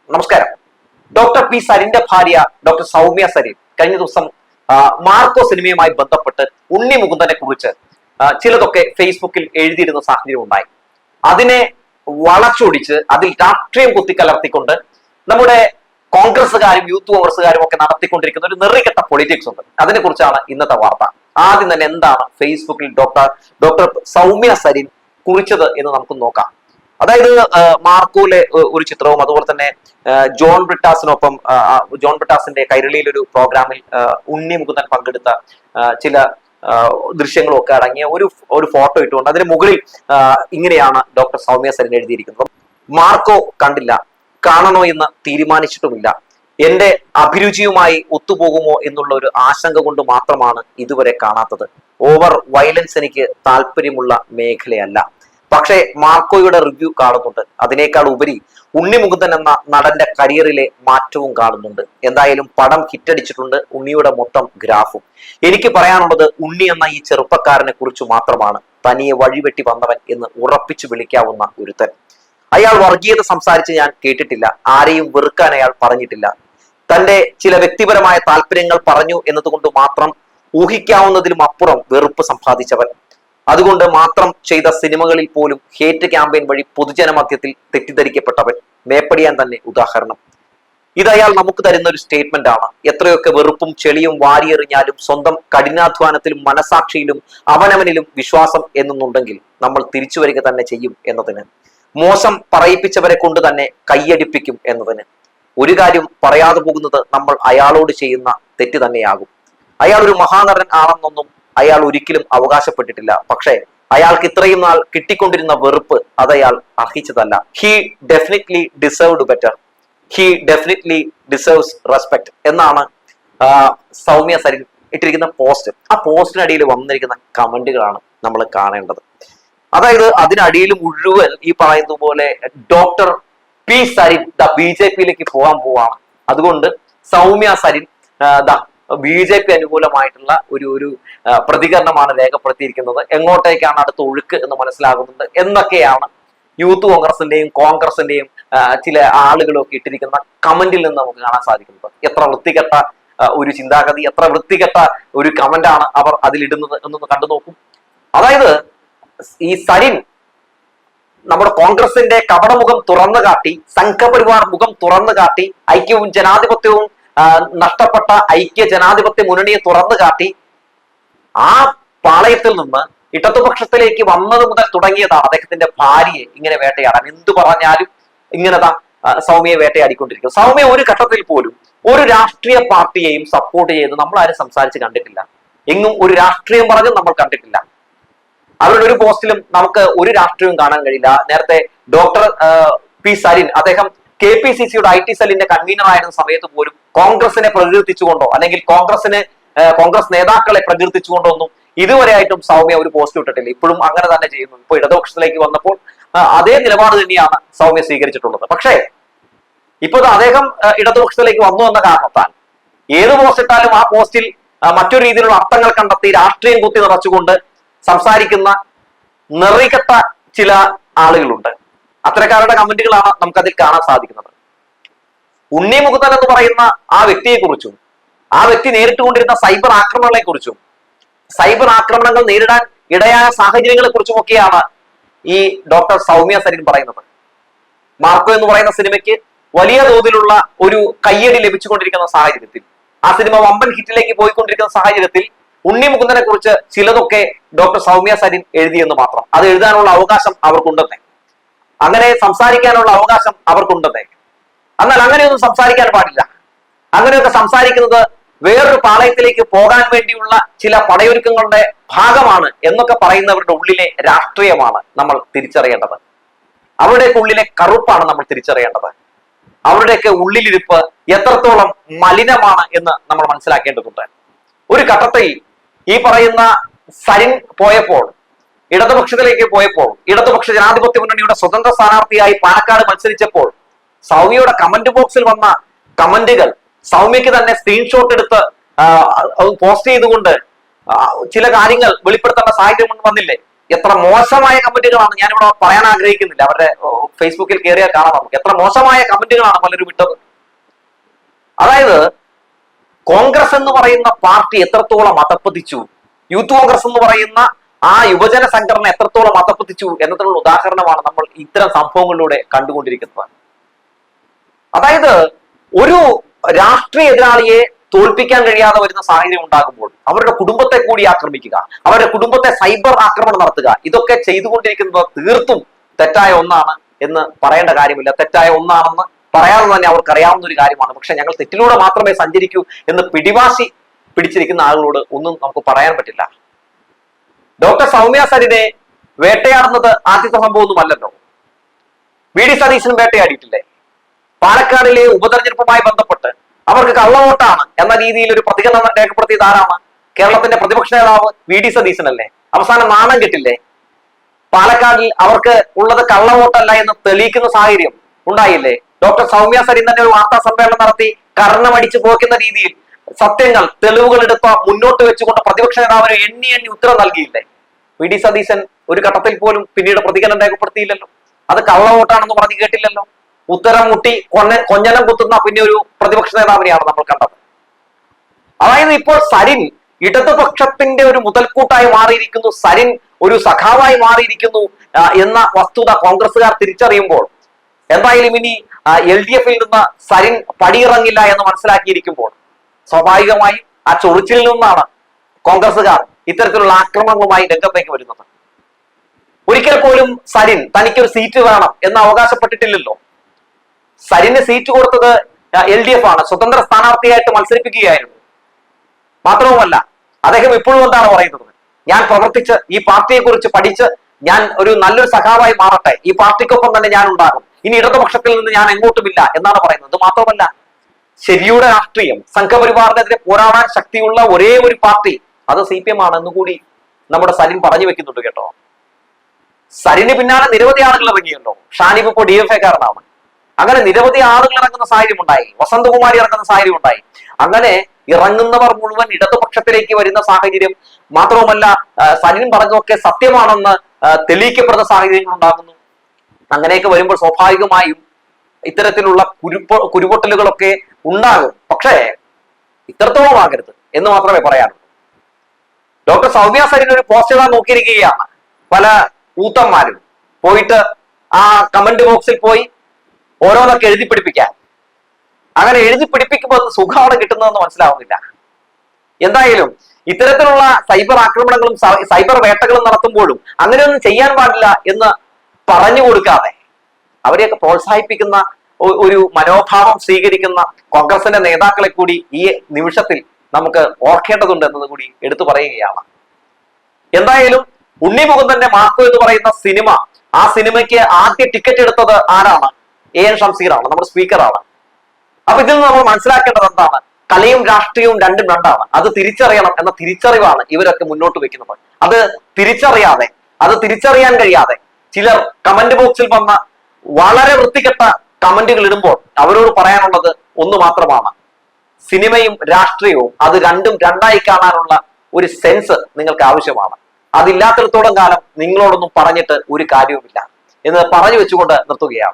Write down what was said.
നമസ്കാരം. Doctor P സരിന്റെ ഭാര്യ doctor Soumya Sarin കഴിഞ്ഞ ദിവസം മാർക്കോ സിനിമയുമായി ബന്ധപ്പെട്ട് ഉണ്ണി മുകുന്ദനെ കുറിച്ച് ചിലതൊക്കെ ഫേസ്ബുക്കിൽ എഴുതിയിരുന്ന സാഹചര്യം ഉണ്ടായി. അതിനെ വളച്ചൊടിച്ച് അതിൽ രാഷ്ട്രീയം കുത്തിക്കലർത്തിക്കൊണ്ട് നമ്മുടെ കോൺഗ്രസുകാരും യൂത്ത് കോൺഗ്രസുകാരും ഒക്കെ നടത്തിക്കൊണ്ടിരിക്കുന്ന ഒരു നെറികെട്ട പൊളിറ്റിക്സ് ഉണ്ട്. അതിനെ കുറിച്ചാണ് ഇന്നത്തെ വാർത്ത. ആദ്യം തന്നെ എന്താണ് ഫേസ്ബുക്കിൽ ഡോക്ടർ സൗമ്യ സരിൻ കുറിച്ചത് എന്ന് നമുക്ക് നോക്കാം. അതായത് മാർക്കോയിലെ ഒരു ചിത്രവും അതുപോലെ തന്നെ ജോൺ ബ്രിട്ടാസിന്റെ കൈരളിയിൽ ഒരു പ്രോഗ്രാമിൽ ഉണ്ണി മുകുന്ദൻ പങ്കെടുത്ത ചില ദൃശ്യങ്ങളും ഒക്കെ അടങ്ങിയ ഒരു ഫോട്ടോ ഇട്ടുകൊണ്ട് അതിന് മുകളിൽ ഇങ്ങനെയാണ് ഡോക്ടർ സൗമ്യ സരിൻ എഴുതിയിരിക്കുന്നത്. മാർക്കോ കണ്ടില്ല, കാണണോ എന്ന് തീരുമാനിച്ചിട്ടുമില്ല, എന്റെ അഭിരുചിയുമായി ഒത്തുപോകുമോ എന്നുള്ള ഒരു ആശങ്ക കൊണ്ട് മാത്രമാണ് ഇതുവരെ കാണാത്തത്. ഓവർ വയലൻസ് എനിക്ക് താല്പര്യമുള്ള മേഖലയല്ല. പക്ഷേ മാർക്കോയുടെ റിവ്യൂ കാണുന്നുണ്ട്. അതിനേക്കാൾ ഉപരി ഉണ്ണി മുകുന്ദൻ എന്ന നടന്റെ കരിയറിലെ മാറ്റവും കാണുന്നുണ്ട്. എന്തായാലും പടം ഹിറ്റടിച്ചിട്ടുണ്ട്. ഉണ്ണിയുടെ മൊത്തം ഗ്രാഫും. എനിക്ക് പറയാനുള്ളത് ഉണ്ണി എന്ന ഈ ചെറുപ്പക്കാരനെ കുറിച്ച് മാത്രമാണ്. തനിയെ വഴിവെട്ടി വന്നവൻ എന്ന് ഉറപ്പിച്ചു വിളിക്കാവുന്ന ഒരുത്തൻ. അയാൾ വർഗീയത സംസാരിച്ച് ഞാൻ കേട്ടിട്ടില്ല. ആരെയും വെറുക്കാൻ അയാൾ പറഞ്ഞിട്ടില്ല. തന്റെ ചില വ്യക്തിപരമായ താല്പര്യങ്ങൾ പറഞ്ഞു എന്നതുകൊണ്ട് മാത്രം ഊഹിക്കാവുന്നതിലും അപ്പുറം വെറുപ്പ് സമ്പാദിച്ചവൻ. അതുകൊണ്ട് മാത്രം ചെയ്ത സിനിമകളിൽ പോലും ഹേറ്റ് ക്യാമ്പയിൻ വഴി പൊതുജനമധ്യത്തിൽ തെറ്റിദ്ധരിക്കപ്പെട്ടവൻ. മേപ്പടിയാൻ തന്നെ ഉദാഹരണം. ഇത് അയാൾ നമുക്ക് തരുന്ന ഒരു സ്റ്റേറ്റ്മെന്റ് ആണ്. എത്രയൊക്കെ വെറുപ്പും ചെളിയും വാരിയെറിഞ്ഞാലും സ്വന്തം കഠിനാധ്വാനത്തിലും മനസാക്ഷിയിലും അവനവനിലും വിശ്വാസം എന്നുണ്ടെങ്കിൽ നമ്മൾ തിരിച്ചു വരിക തന്നെ ചെയ്യും എന്നതിന്. മോശം പറയിപ്പിച്ചവരെ കൊണ്ട് തന്നെ കയ്യടിപ്പിക്കും എന്നതിന്. ഒരു കാര്യം പറയാതെ പോകുന്നത് നമ്മൾ അയാളോട് ചെയ്യുന്ന തെറ്റ് തന്നെയാകും. അയാൾ ഒരു മഹാനടൻ ആണെന്നൊന്നും അയാൾ ഒരിക്കലും അവകാശപ്പെട്ടിട്ടില്ല. പക്ഷേ അയാൾക്ക് ഇത്രയും നാൾ കിട്ടിക്കൊണ്ടിരുന്ന വെറുപ്പ് അതയാൾ അർഹിച്ചതല്ല. He definitely deserved better. He definitely deserves respect എന്നാണ് സൗമ്യ സരിൻ ഇട്ടിരിക്കുന്ന പോസ്റ്റ്. ആ പോസ്റ്റിനടിയിൽ വന്നിരിക്കുന്ന കമന്റുകളാണ് നമ്മൾ കാണേണ്ടത്. അതായത് അതിനടിയിൽ മുഴുവൻ ഈ പറയുന്ന പോലെ ഡോക്ടർ പി സരിൻ BJP-യിലേക്ക് പോവാണ്. അതുകൊണ്ട് സൗമ്യ സരിൻ BJP അനുകൂലമായിട്ടുള്ള ഒരു പ്രതികരണമാണ് രേഖപ്പെടുത്തിയിരിക്കുന്നത്. എങ്ങോട്ടേക്കാണ് അടുത്ത ഒഴുക്ക് എന്ന് മനസ്സിലാകുന്നുണ്ട് എന്നൊക്കെയാണ് യൂത്ത് കോൺഗ്രസിന്റെയും ചില ആളുകളൊക്കെ ഇട്ടിരിക്കുന്ന കമന്റിൽ നിന്ന് നമുക്ക് കാണാൻ സാധിക്കുന്നത്. എത്ര വൃത്തികെട്ട ഒരു ചിന്താഗതി, എത്ര വൃത്തികെട്ട ഒരു കമന്റാണ് അവർ അതിലിടുന്നത് എന്നൊന്ന് കണ്ടു നോക്കും. അതായത് ഈ സരിൻ നമ്മുടെ കോൺഗ്രസിന്റെ കപടമുഖം തുറന്നു കാട്ടി, സംഘപരിവാർ മുഖം തുറന്നു കാട്ടി, ഐക്യവും ജനാധിപത്യവും നഷ്ടപ്പെട്ട ഐക്യ ജനാധിപത്യ മുന്നണിയെ തുറന്നു കാട്ടി ആ പാളയത്തിൽ നിന്ന് ഇടതുപക്ഷത്തിലേക്ക് വന്നത് മുതൽ തുടങ്ങിയതാണ് അദ്ദേഹത്തിന്റെ ഭാര്യയെ ഇങ്ങനെ വേട്ടയാടാൻ. എന്തു പറഞ്ഞാലും ഇങ്ങനെതാ സൗമ്യയെ വേട്ടയാടിക്കൊണ്ടിരിക്കും. സൗമ്യ ഒരു ഘട്ടത്തിൽ പോലും ഒരു രാഷ്ട്രീയ പാർട്ടിയെയും സപ്പോർട്ട് ചെയ്ത് നമ്മൾ ആരും സംസാരിച്ച് കണ്ടിട്ടില്ല. എങ്ങും ഒരു രാഷ്ട്രീയം പറഞ്ഞും നമ്മൾ കണ്ടിട്ടില്ല. അവരുടെ ഒരു പോസ്റ്റിലും നമുക്ക് ഒരു രാഷ്ട്രീയവും കാണാൻ കഴിയില്ല. നേരത്തെ ഡോക്ടർ പി സരിൻ അദ്ദേഹം KPCC-യുടെ IT സെല്ലിന്റെ കൺവീനർ ആയിരുന്ന സമയത്ത് പോലും കോൺഗ്രസിനെ പ്രകീർത്തിച്ചുകൊണ്ടോ അല്ലെങ്കിൽ കോൺഗ്രസ് നേതാക്കളെ പ്രകീർത്തിച്ചുകൊണ്ടോ ഒന്നും ഇതുവരെയായിട്ടും സൗമ്യ ഒരു പോസ്റ്റ് ഇട്ടിട്ടില്ല. ഇപ്പോഴും അങ്ങനെ തന്നെ ചെയ്യുന്നു. ഇപ്പൊ ഇടതുപക്ഷത്തിലേക്ക് വന്നപ്പോൾ അതേ നിലപാട് തന്നെയാണ് സൗമ്യ സ്വീകരിച്ചിട്ടുള്ളത്. പക്ഷേ ഇപ്പൊ അദ്ദേഹം ഇടതുപക്ഷത്തിലേക്ക് വന്നു എന്ന കാരണത്താൽ ഏത് പോസ്റ്റ് ഇട്ടാലും ആ പോസ്റ്റിൽ മറ്റൊരു രീതിയിലുള്ള അർത്ഥങ്ങൾ കണ്ടെത്തി രാഷ്ട്രീയം കുത്തി നിറച്ചുകൊണ്ട് സംസാരിക്കുന്ന നെറികെട്ട ചില ആളുകളുണ്ട്. അത്തരക്കാരുടെ കമന്റുകളാണ് നമുക്കതിൽ കാണാൻ സാധിക്കുന്നത്. ഉണ്ണി മുകുന്ദൻ എന്ന് പറയുന്ന ആ വ്യക്തിയെക്കുറിച്ചും ആ വ്യക്തി നേരിട്ടുകൊണ്ടിരുന്ന സൈബർ ആക്രമണങ്ങളെ കുറിച്ചും സൈബർ ആക്രമണങ്ങൾ നേരിടാൻ ഇടയായ സാഹചര്യങ്ങളെ കുറിച്ചും ഒക്കെയാണ് ഈ ഡോക്ടർ സൗമ്യ സരിൻ പറയുന്നത്. മാർക്കോ എന്ന് പറയുന്ന സിനിമയ്ക്ക് വലിയ തോതിലുള്ള ഒരു കയ്യടി ലഭിച്ചുകൊണ്ടിരിക്കുന്ന സാഹചര്യത്തിൽ, ആ സിനിമ വമ്പൻ ഹിറ്റിലേക്ക് പോയിക്കൊണ്ടിരിക്കുന്ന സാഹചര്യത്തിൽ ഉണ്ണി മുകുന്ദനെ കുറിച്ച് ചിലതൊക്കെ ഡോക്ടർ സൗമ്യ സരിൻ എഴുതിയെന്ന് മാത്രം. അത് എഴുതാനുള്ള അവകാശം അവർക്കുണ്ടെന്നേ, അങ്ങനെ സംസാരിക്കാനുള്ള അവകാശം അവർക്കുണ്ടെന്നേ. എന്നാൽ അങ്ങനെയൊന്നും സംസാരിക്കാൻ പാടില്ല. അങ്ങനെയൊക്കെ സംസാരിക്കുന്നത് വേറൊരു പാളയത്തിലേക്ക് പോകാൻ വേണ്ടിയുള്ള ചില പടയൊരുക്കങ്ങളുടെ ഭാഗമാണ് എന്നൊക്കെ പറയുന്നവരുടെ ഉള്ളിലെ രാഷ്ട്രീയമാണ് നമ്മൾ തിരിച്ചറിയേണ്ടത്. അവരുടെയൊക്കെ ഉള്ളിലെ കറുപ്പാണ് നമ്മൾ തിരിച്ചറിയേണ്ടത്. അവരുടെയൊക്കെ ഉള്ളിലിരിപ്പ് എത്രത്തോളം മലിനമാണ് എന്ന് നമ്മൾ മനസ്സിലാക്കേണ്ടതുണ്ട്. ഒരു ഘട്ടത്തിൽ ഈ പറയുന്ന സരിൻ പോയപ്പോൾ, ഇടതുപക്ഷത്തിലേക്ക് പോയപ്പോൾ, ഇടതുപക്ഷ ജനാധിപത്യ മുന്നണിയുടെ സ്വതന്ത്ര സ്ഥാനാർത്ഥിയായി പാലക്കാട് മത്സരിച്ചപ്പോൾ സൗമ്യയുടെ കമന്റ് ബോക്സിൽ വന്ന കമന്റുകൾ സൗമ്യക്ക് തന്നെ സ്ക്രീൻഷോട്ട് എടുത്ത് പോസ്റ്റ് ചെയ്തുകൊണ്ട് ചില കാര്യങ്ങൾ വെളിപ്പെടുത്തേണ്ട സാഹചര്യം വന്നില്ലേ? എത്ര മോശമായ കമന്റുകളാണ്, ഞാനിവിടെ പറയാൻ ആഗ്രഹിക്കുന്നില്ല, അവരുടെ ഫേസ്ബുക്കിൽ കയറിയാൽ കാണാം നമുക്ക് എത്ര മോശമായ കമന്റുകളാണ് പലരും ഇട്ടത്. അതായത് കോൺഗ്രസ് എന്ന് പറയുന്ന പാർട്ടി എത്രത്തോളം അധപ്പതിച്ചു, യൂത്ത് കോൺഗ്രസ് എന്ന് പറയുന്ന ആ യുവജന സംഘടന എത്രത്തോളം അധപ്പതിച്ചു എന്നതിനുള്ള ഉദാഹരണമാണ് നമ്മൾ ഇത്തരം സംഭവങ്ങളിലൂടെ കണ്ടുകൊണ്ടിരിക്കുന്നത്. അതായത് ഒരു രാഷ്ട്രീയ എതിരാളിയെ തോൽപ്പിക്കാൻ കഴിയാതെ വരുന്ന സാഹചര്യം ഉണ്ടാകുമ്പോൾ അവരുടെ കുടുംബത്തെ കൂടി ആക്രമിക്കുക, അവരുടെ കുടുംബത്തെ സൈബർ ആക്രമണം നടത്തുക, ഇതൊക്കെ ചെയ്തുകൊണ്ടിരിക്കുന്നത് തീർത്തും തെറ്റായ ഒന്നാണ് എന്ന് പറയേണ്ട കാര്യമില്ല. തെറ്റായ ഒന്നാണെന്ന് പറയാതെ തന്നെ അവർക്ക് അറിയാവുന്ന ഒരു കാര്യമാണ്. പക്ഷെ ഞങ്ങൾ തെറ്റിലൂടെ മാത്രമേ സഞ്ചരിക്കൂ എന്ന് പിടിവാശി പിടിച്ചിരിക്കുന്ന ആളുകളോട് ഒന്നും നമുക്ക് പറയാൻ പറ്റില്ല. ഡോക്ടർ സൗമ്യ സരിനെ വേട്ടയാടുന്നത് ആദ്യത്തെ സംഭവമൊന്നുമല്ലല്ലോ. വി ഡി സതീശനും വേട്ടയാടിയിട്ടില്ലേ? പാലക്കാടിലെ ഉപതെരഞ്ഞെടുപ്പുമായി ബന്ധപ്പെട്ട് അവർക്ക് കള്ളവോട്ടാണ് എന്ന രീതിയിൽ ഒരു പ്രതികരണം രേഖപ്പെടുത്തിയത് ആരാണ്? കേരളത്തിന്റെ പ്രതിപക്ഷ നേതാവ് വി ഡി സതീശനല്ലേ? അവസാനം നാണം കെട്ടില്ലേ? പാലക്കാടിൽ അവർക്ക് ഉള്ളത് കള്ളവോട്ടല്ല എന്ന് തെളിയിക്കുന്ന സാഹചര്യം ഉണ്ടായില്ലേ? ഡോക്ടർ സൗമ്യ സരിൻ തന്നെ ഒരു വാർത്താ സമ്മേളനം നടത്തി കർണമടിച്ചു പോക്കുന്ന രീതിയിൽ സത്യങ്ങൾ, തെളിവുകൾ എടുത്ത് മുന്നോട്ട് വെച്ചുകൊണ്ട് പ്രതിപക്ഷ നേതാവിന് എണ്ണി ഉത്തരം നൽകിയില്ലേ? വി ഡി സതീശൻ ഒരു ഘട്ടത്തിൽ പോലും പിന്നീട് പ്രതികരണം രേഖപ്പെടുത്തിയില്ലല്ലോ. അത് കള്ളവോട്ടാണെന്ന് പറഞ്ഞു കേട്ടില്ലല്ലോ. ഉത്തരം മുട്ടി കൊഞ്ഞനം കുത്തുന്ന പിന്നെ ഒരു പ്രതിപക്ഷ നേതാവിനെയാണ് നമ്മൾ കണ്ടത്. അതായത് ഇപ്പോൾ സരിൻ ഇടതുപക്ഷത്തിന്റെ ഒരു മുതൽക്കൂട്ടായി മാറിയിരിക്കുന്നു, സരിൻ ഒരു സഖാവായി മാറിയിരിക്കുന്നു എന്ന വസ്തുത കോൺഗ്രസുകാർ തിരിച്ചറിയുമ്പോൾ, എന്തായാലും ഇനി LDF-ൽ നിന്ന് സരിൻ പടിയിറങ്ങില്ല എന്ന് മനസ്സിലാക്കിയിരിക്കുമ്പോൾ സ്വാഭാവികമായും ആ ചൊറിച്ചിലിൽ നിന്നാണ് കോൺഗ്രസുകാർ ഇത്തരത്തിലുള്ള ആക്രമണങ്ങളുമായി രംഗത്തേക്ക് വരുന്നത്. ഒരിക്കൽ പോലും സരിൻ തനിക്കൊരു സീറ്റ് വേണം എന്ന് അവകാശപ്പെട്ടിട്ടില്ലല്ലോ. സരിന് സീറ്റ് കൊടുത്തത് LDF ആണ്, സ്വതന്ത്ര സ്ഥാനാർത്ഥിയായിട്ട് മത്സരിപ്പിക്കുകയായിരുന്നു. മാത്രവുമല്ല, അദ്ദേഹം ഇപ്പോഴും എന്താണ് പറയുന്നത്? ഞാൻ പ്രവർത്തിച്ച് ഈ പാർട്ടിയെ കുറിച്ച് പഠിച്ച് ഞാൻ ഒരു നല്ലൊരു സഖാവായി മാറട്ടെ, ഈ പാർട്ടിക്കൊപ്പം തന്നെ ഞാൻ ഉണ്ടാകും, ഇനി ഇടതുപക്ഷത്തിൽ നിന്ന് ഞാൻ എങ്ങോട്ടുമില്ല എന്നാണ് പറയുന്നത്. മാത്രമല്ല, ശരിയുടെ രാഷ്ട്രീയം, സംഘപരിവാറിനെതിരെ പോരാടാൻ ശക്തിയുള്ള ഒരേ ഒരു പാർട്ടി അത് CPM ആണെന്ന് കൂടി നമ്മുടെ സരിൻ പറഞ്ഞു വെക്കുന്നുണ്ട് കേട്ടോ. സരിന് പിന്നാലെ നിരവധി ആളുകൾ ഇറങ്ങിയല്ലോ. ഷാനിബ് ഇപ്പോൾ DFA-കാരനാണ്. അങ്ങനെ നിരവധി ആളുകൾ ഇറങ്ങുന്ന സാഹചര്യം ഉണ്ടായി. വസന്തകുമാരി ഇറങ്ങുന്ന സാഹചര്യം ഉണ്ടായി. അങ്ങനെ ഇറങ്ങുന്നവർ മുഴുവൻ ഇടതുപക്ഷത്തിലേക്ക് വരുന്ന സാഹചര്യം, മാത്രവുമല്ല സരിൻ പറഞ്ഞതൊക്കെ സത്യമാണെന്ന് തെളിയിക്കപ്പെടുന്ന സാഹചര്യങ്ങൾ ഉണ്ടാകുന്നു. അങ്ങനെയൊക്കെ വരുമ്പോൾ സ്വാഭാവികമായും ഇത്തരത്തിലുള്ള കുരുപൊട്ടലുകളൊക്കെ ഉണ്ടാകും. പക്ഷേ ഇത്രത്തോളം ആകരുത് എന്ന് മാത്രമേ പറയാനുള്ളൂ. ഡോക്ടർ സൗമ്യ സരിൻ ഒരു പോസ്റ്റ് ഇടാൻ നോക്കിയിരിക്കുകയാണ്. പല ഊത്തന്മാരും പോയിട്ട് ആ കമന്റ് ബോക്സിൽ പോയി ഓരോന്നൊക്കെ എഴുതി പിടിപ്പിക്കാൻ. അങ്ങനെ എഴുതി പിടിപ്പിക്കുമ്പോൾ സുഖമാണ് കിട്ടുന്നതെന്ന് മനസ്സിലാവുന്നില്ല. എന്തായാലും ഇത്തരത്തിലുള്ള സൈബർ ആക്രമണങ്ങളും സൈബർ വേട്ടകളും നടത്തുമ്പോഴും അങ്ങനെയൊന്നും ചെയ്യാൻ പാടില്ല എന്ന് പറഞ്ഞു കൊടുക്കാതെ അവരെയൊക്കെ പ്രോത്സാഹിപ്പിക്കുന്ന ഒരു മനോഭാവം സ്വീകരിക്കുന്ന കോൺഗ്രസിന്റെ നേതാക്കളെ കൂടി ഈ നിമിഷത്തിൽ നമുക്ക് ഓർക്കേണ്ടതുണ്ട് എന്നത് കൂടി എടുത്തു പറയുകയാണ്. എന്തായാലും ഉണ്ണി മുകുന്ദന്റെ മാർക്കോ എന്ന് പറയുന്ന സിനിമ, ആ സിനിമയ്ക്ക് ആദ്യ ടിക്കറ്റ് എടുത്തത് ആരാണ്? AN ഷംസീറാണ്, നമ്മുടെ സ്പീക്കറാണ്. അപ്പൊ ഇതിൽ നിന്ന് നമ്മൾ മനസ്സിലാക്കേണ്ടത് എന്താണ്? കലയും രാഷ്ട്രീയവും രണ്ടും രണ്ടാണ്. അത് തിരിച്ചറിയണം എന്ന തിരിച്ചറിവാണ് ഇവരൊക്കെ മുന്നോട്ട് വെക്കുന്നത്. അത് തിരിച്ചറിയാതെ, അത് തിരിച്ചറിയാൻ കഴിയാതെ ചിലർ കമന്റ് ബോക്സിൽ വന്ന വളരെ വൃത്തികെട്ട കമന്റുകൾ ഇടുമ്പോൾ അവരോട് പറയാനുള്ളത് ഒന്ന് മാത്രമാണ്: സിനിമയും രാഷ്ട്രീയവും അത് രണ്ടും രണ്ടായി കാണാനുള്ള ഒരു സെൻസ് നിങ്ങൾക്ക് ആവശ്യമാണ്. അതില്ലാത്തിടത്തോളം കാലം നിങ്ങളോടൊന്നും പറഞ്ഞിട്ട് ഒരു കാര്യവുമില്ല എന്ന് പറഞ്ഞു വെച്ചുകൊണ്ട് നിർത്തുകയാണ്.